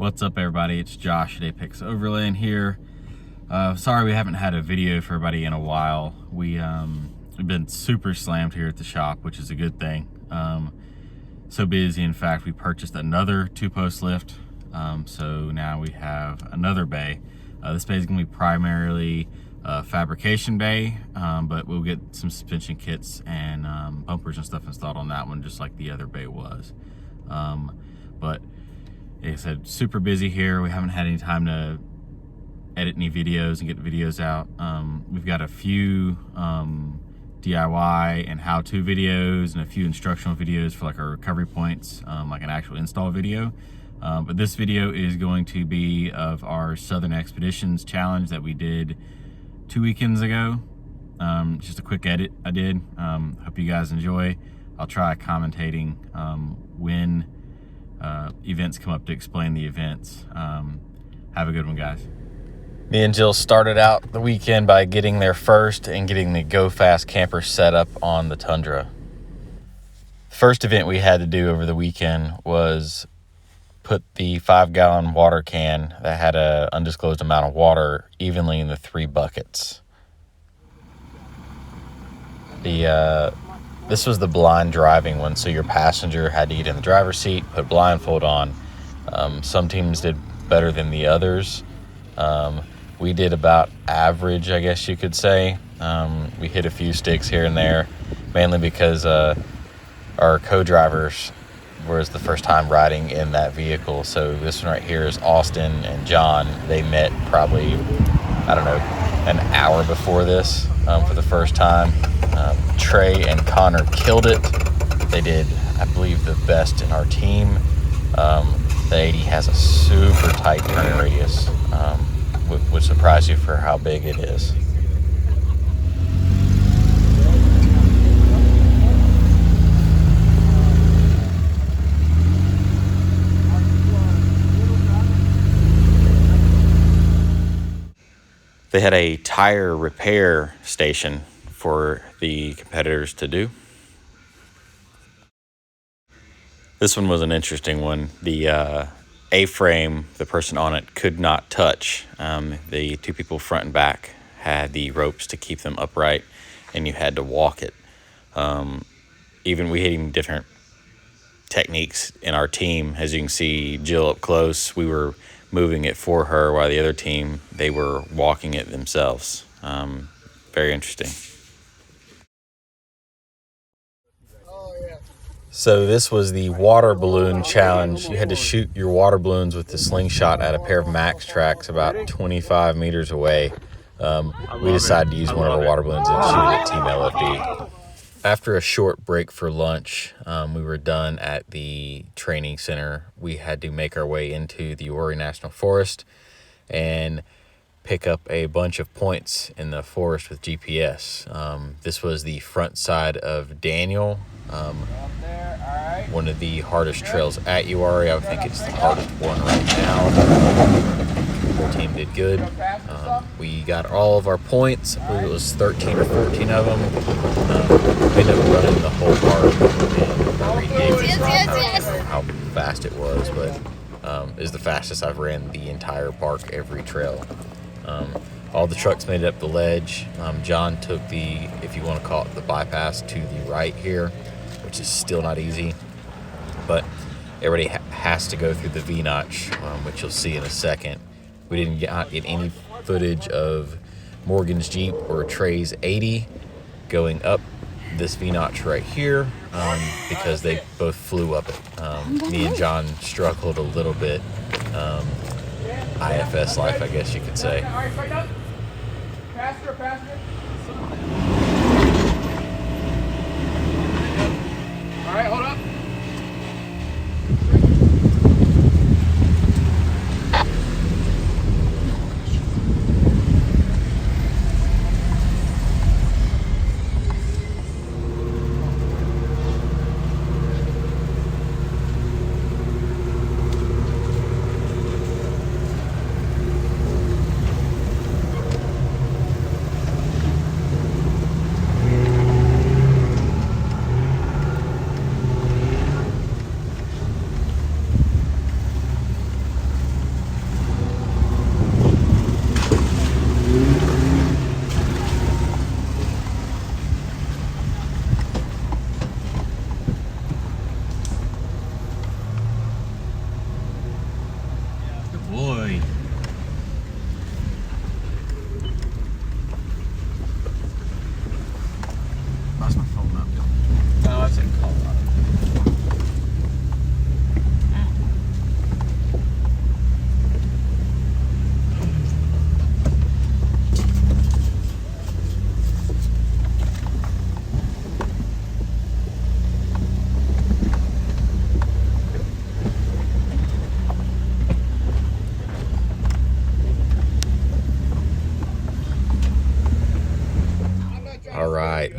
What's up, everybody? It's Josh at Apex Overland here. Sorry we haven't had a video for everybody in a while. We've been super slammed here at the shop, which is a good thing. So busy, in fact, we purchased another 2-post lift. So now we have another bay. This bay is going to be primarily a fabrication bay, but we'll get some suspension kits and bumpers and stuff installed on that one, just like the other bay was. But like I said, super busy here. We haven't had any time to edit any videos and get videos out. We've got a few DIY and how-to videos and a few instructional videos for like our recovery points, like an actual install video. But this video is going to be of our Southern Xpeditions challenge that we did 2 weekends ago. Just a quick edit I did. Hope you guys enjoy. I'll try commentating when events come up to explain the events. Have a good one, guys. Me and Jill started out the weekend by getting there first and getting the Go Fast camper set up on the Tundra. First event we had to do over the weekend was put the 5-gallon water can that had an undisclosed amount of water evenly in the 3 buckets. This was the blind driving one, so your passenger had to get in the driver's seat, put blindfold on. Some teams did better than the others. We did about average, I guess you could say. We hit a few sticks here and there, mainly because our co-drivers was the first time riding in that vehicle. So this one right here is Austin and John. They met probably, I don't know, an hour before this for the first time. Trey and Connor killed it. They did, I believe, the best in our team. The 80 has a super tight turn radius, would surprise you for how big it is. They had a tire repair station for the competitors to do. This one was an interesting one. The A-frame, the person on it could not touch. The 2 people front and back had the ropes to keep them upright, and you had to walk it. Even we had different techniques in our team. As you can see, Jill up close, we were moving it for her, while the other team, they were walking it themselves. Very interesting. So this was the water balloon challenge. You had to shoot your water balloons with the slingshot at a pair of max tracks about 25 meters away. We decided to use one of our water balloons and shoot it at Team LFD. After a short break for lunch, we were done at the training center. We had to make our way into the Uwharrie National Forest and pick up a bunch of points in the forest with GPS. This was the front side of Daniel, one of the hardest trails at Uwharrie. I would think it's the hardest one right now. Our team did good. We got all of our points. I believe it was 13 or 14 of them. We ended up running the whole park in 3 days. I don't know how fast it was, but it was the fastest I've ran the entire park, every trail. All the trucks made it up the ledge. John took the, if you want to call it, the bypass to the right here, which is still not easy, but everybody has to go through the V-notch, which you'll see in a second. We didn't get any footage of Morgan's Jeep or Trey's 80 going up this V-notch right here, because they both flew up it. Me and John struggled a little bit. IFS life, I guess you could say. All right, straight up. Faster. All right, hold up.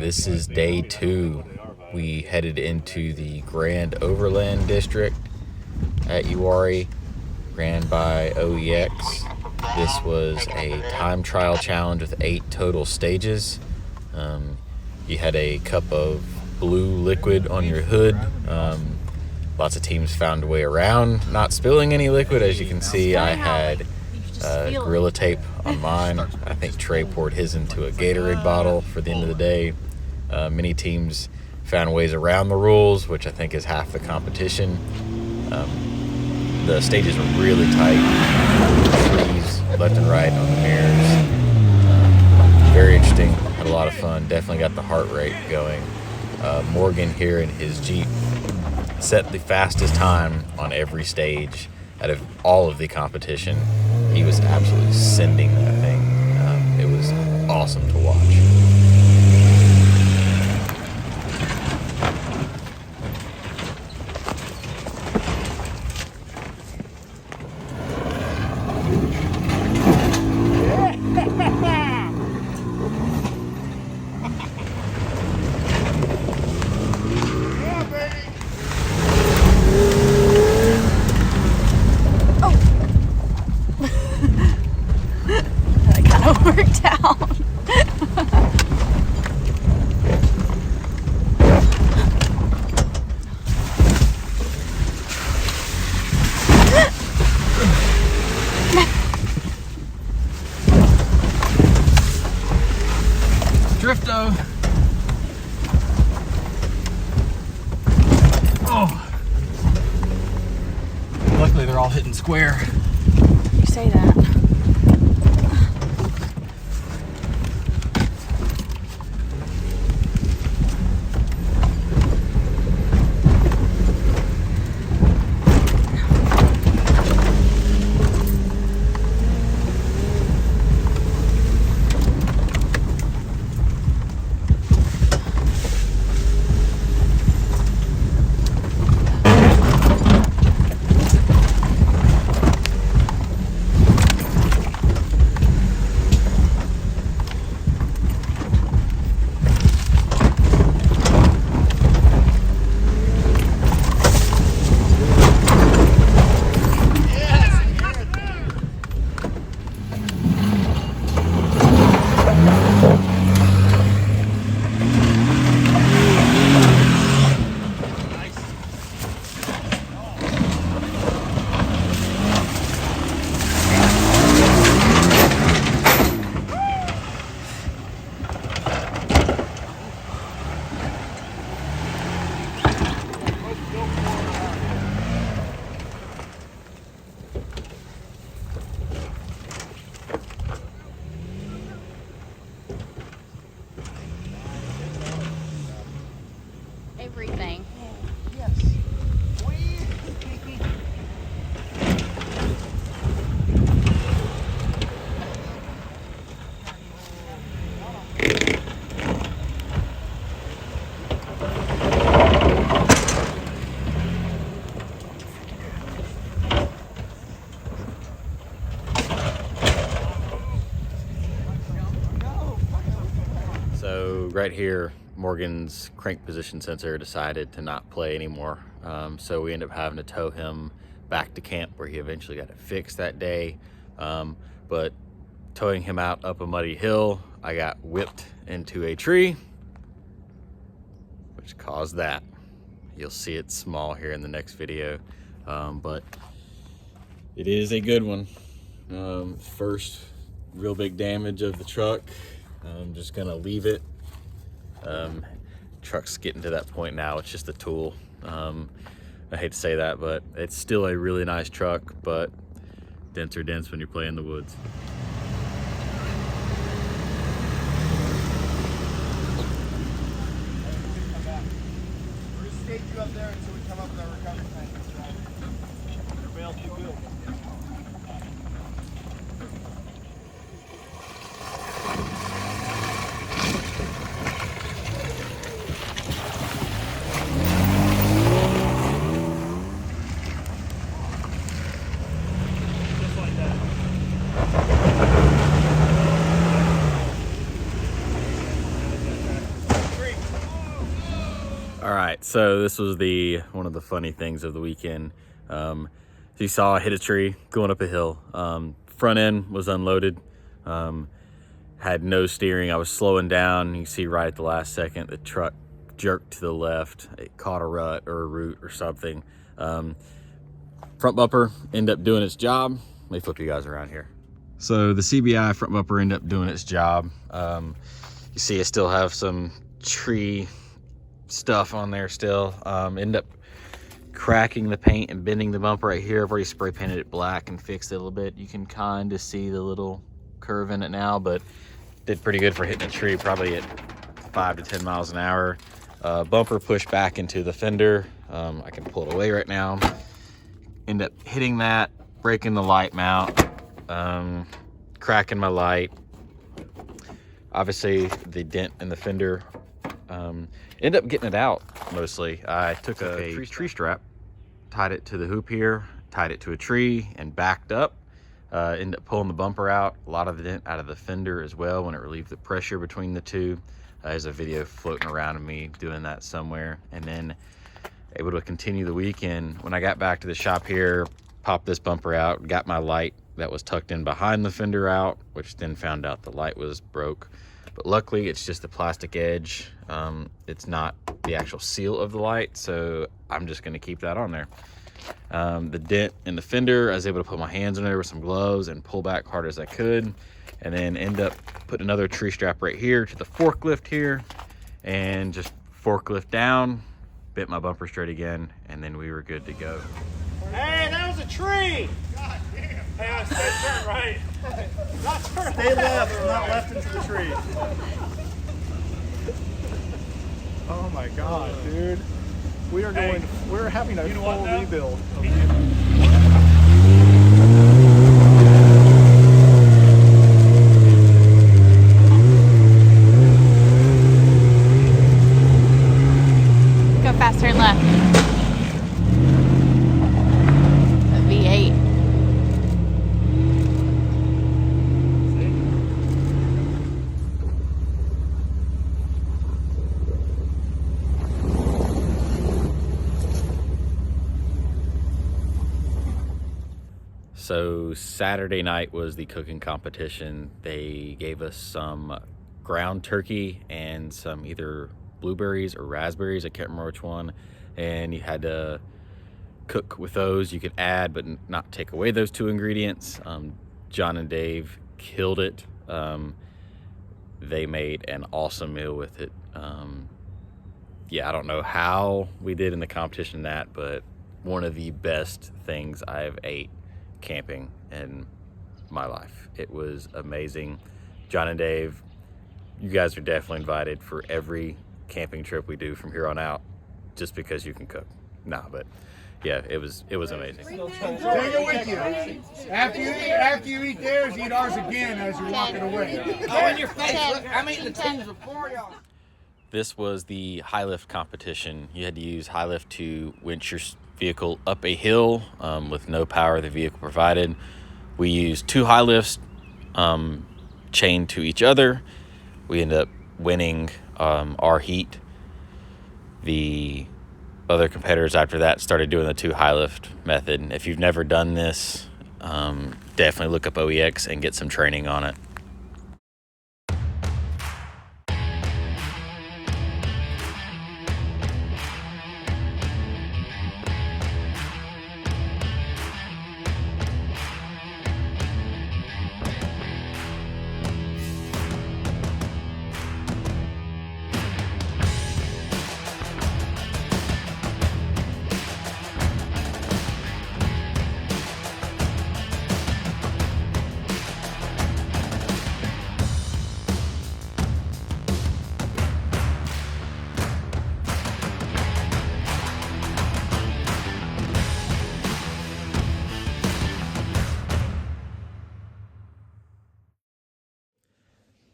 This is day 2. We headed into the Grand Overland District at Uwharrie, ran by OEX. This was a time trial challenge with 8 total stages. You had a cup of blue liquid on your hood. Lots of teams found a way around not spilling any liquid. As you can see, I had Gorilla Tape on mine. I think Trey poured his into a Gatorade bottle for the end of the day. Many teams found ways around the rules, which I think is half the competition. The stages were really tight. Trees left and right on the mirrors. Very interesting. Had a lot of fun. Definitely got the heart rate going. Morgan here in his Jeep set the fastest time on every stage out of all of the competition. He was absolutely sending that thing. It was awesome to watch. Worked out. Drifto. Oh. Luckily they're all hitting square. You say that. Everything. Yes. So right here, Morgan's crank position sensor decided to not play anymore. So we ended up having to tow him back to camp where he eventually got it fixed that day. But towing him out up a muddy hill, I got whipped into a tree, which caused that. You'll see it small here in the next video, but it is a good one. First real big damage of the truck. I'm just gonna leave it. Truck's getting to that point now, it's just a tool. I hate to say that, but it's still a really nice truck, but dents are dents when you play in the woods. We're gonna stake you up there until we come up with our recovery tank. Your bail's too good. right, so this was one of the funny things of the weekend. As you saw, I hit a tree going up a hill. Front end was unloaded, had no steering. I was slowing down. You see right at the last second, the truck jerked to the left. It caught a rut or a root or something. Front bumper ended up doing its job. Let me flip you guys around here. So the CBI front bumper ended up doing its job. You see I still have some tree stuff on there still. End up cracking the paint and bending the bumper right here. I've already spray painted it black and fixed it a little bit. You can kind of see the little curve in it now, but did pretty good for hitting a tree, probably at 5 to 10 miles an hour. Bumper pushed back into the fender. I can pull it away right now. End up hitting that, breaking the light mount, cracking my light. Obviously the dent in the fender. End up getting it out mostly. I took a tree strap, tied it to the hoop here, tied it to a tree, and backed up. Ended up pulling the bumper out, a lot of the dent out of the fender as well when it relieved the pressure between the two. There's a video floating around of me doing that somewhere. And then able to continue the weekend. When I got back to the shop here, popped this bumper out, got my light that was tucked in behind the fender out, which then found out the light was broke. But luckily it's just the plastic edge. It's not the actual seal of the light, so I'm just gonna keep that on there. The dent in the fender, I was able to put my hands in there with some gloves and pull back hard as I could, and then end up putting another tree strap right here to the forklift here, and just forklift down, bent my bumper straight again, and then we were good to go. Hey, that was a tree! God damn! Hey, I said turn right. Not turn Stay left, not left into the tree. Oh my god, dude. We are going, we're having a full rebuild. Go faster and left. A V8. So Saturday night was the cooking competition. They gave us some ground turkey and some either blueberries or raspberries, I can't remember which one, and you had to cook with those. You could add but not take away those two ingredients. John and Dave killed it. They made an awesome meal with it. Yeah, I don't know how we did in the competition but one of the best things I've ate camping in my life. It was amazing. John and Dave, you guys are definitely invited for every camping trip we do from here on out, just because you can cook. Nah, but yeah, it was amazing. Take it with you. After you eat theirs, eat ours again as you're walking away. Oh, in your face. Look, I'm eating the tins before y'all. This was the high lift competition. You had to use high lift to winch your vehicle up a hill with no power the vehicle provided. We used 2 high lifts chained to each other. We ended up winning our heat. The other competitors after that started doing the 2 high lift method. If you've never done this, definitely look up OEX and get some training on it.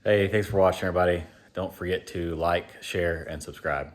Hey, thanks for watching, everybody. Don't forget to like, share, and subscribe.